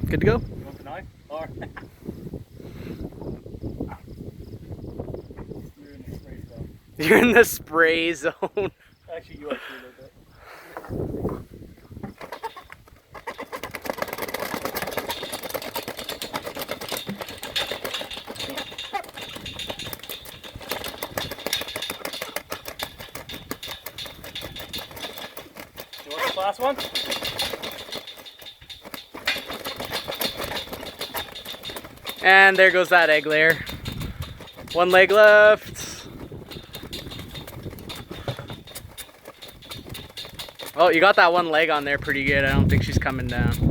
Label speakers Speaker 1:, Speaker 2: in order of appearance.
Speaker 1: Good to go?
Speaker 2: You want the knife? Or you're in the spray zone.
Speaker 1: You're in the spray zone.
Speaker 2: Actually, you are too a little bit. You want the last one?
Speaker 1: And there goes that egg layer. One leg left. Oh, you got that one leg on there pretty good. I don't think she's coming down.